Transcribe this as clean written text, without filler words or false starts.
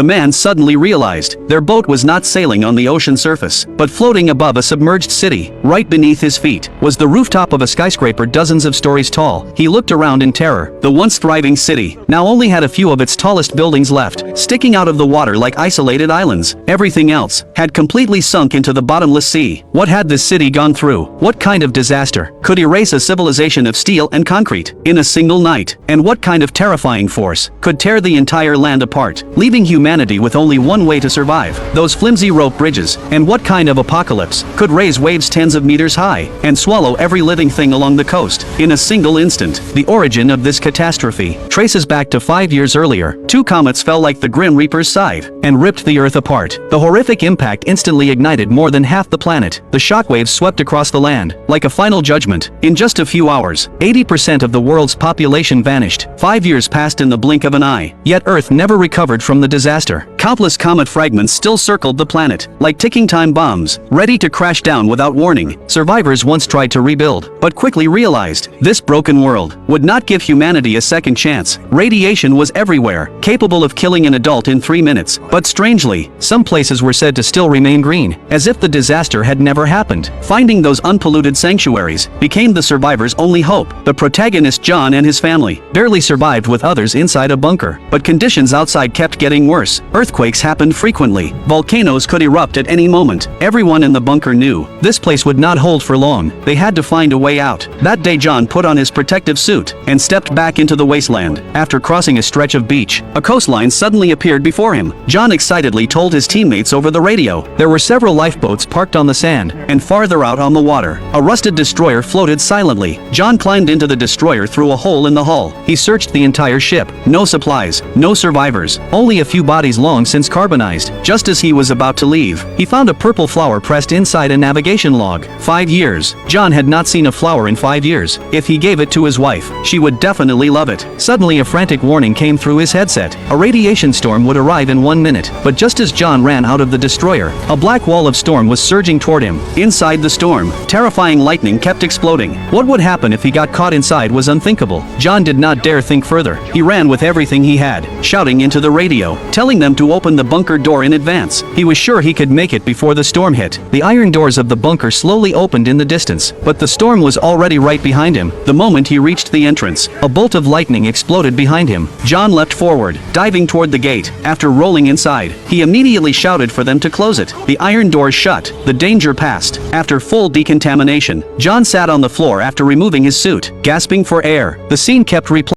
The man suddenly realized their boat was not sailing on the ocean surface, but floating above a submerged city. Right beneath his feet was the rooftop of a skyscraper dozens of stories tall. He looked around in terror. The once thriving city now only had a few of its tallest buildings left, sticking out of the water like isolated islands. Everything else had completely sunk into the bottomless sea. What had this city gone through? What kind of disaster could erase a civilization of steel and concrete in a single night? And what kind of terrifying force could tear the entire land apart, leaving humanity with only one way to survive? Those flimsy rope bridges. And what kind of apocalypse could raise waves tens of meters high and swallow every living thing along the coast in a single instant? The origin of this catastrophe traces back to 5 years earlier. Two comets fell like the Grim Reaper's scythe and ripped the Earth apart. The horrific impact instantly ignited more than half the planet. The shockwaves swept across the land like a final judgment. In just a few hours, 80% of the world's population vanished. 5 years passed in the blink of an eye, yet Earth never recovered from the disaster. Countless comet fragments still circled the planet, like ticking time bombs, ready to crash down without warning. Survivors once tried to rebuild, but quickly realized this broken world would not give humanity a second chance. Radiation was everywhere, capable of killing an adult in 3 minutes. But strangely, some places were said to still remain green, as if the disaster had never happened. Finding those unpolluted sanctuaries became the survivors' only hope. The protagonist, John, and his family barely survived with others inside a bunker. But conditions outside kept getting worse. Earthquakes happened frequently. Volcanoes could erupt at any moment. Everyone in the bunker knew this place would not hold for long. They had to find a way out. That day John put on his protective suit and stepped back into the wasteland. After crossing a stretch of beach, a coastline suddenly appeared before him. John excitedly told his teammates over the radio. There were several lifeboats parked on the sand, and farther out on the water, a rusted destroyer floated silently. John climbed into the destroyer through a hole in the hull. He searched the entire ship. No supplies, no survivors, only a few bodies long since carbonized. Just as he was about to leave, he found a purple flower pressed inside a navigation log. 5 years. John had not seen a flower in 5 years. If he gave it to his wife, she would definitely love it. Suddenly a frantic warning came through his headset. A radiation storm would arrive in 1 minute. But just as John ran out of the destroyer, a black wall of storm was surging toward him. Inside the storm, terrifying lightning kept exploding. What would happen if he got caught inside was unthinkable. John did not dare think further. He ran with everything he had, shouting into the radio, telling them to open the bunker door in advance. He was sure he could make it before the storm hit. The iron doors of the bunker slowly opened in the distance, but the storm was already right behind him. The moment he reached the entrance, a bolt of lightning exploded behind him. John leapt forward, diving toward the gate. After rolling inside, he immediately shouted for them to close it. The iron doors shut. The danger passed. After full decontamination, John sat on the floor after removing his suit, gasping for air. The scene kept replaying.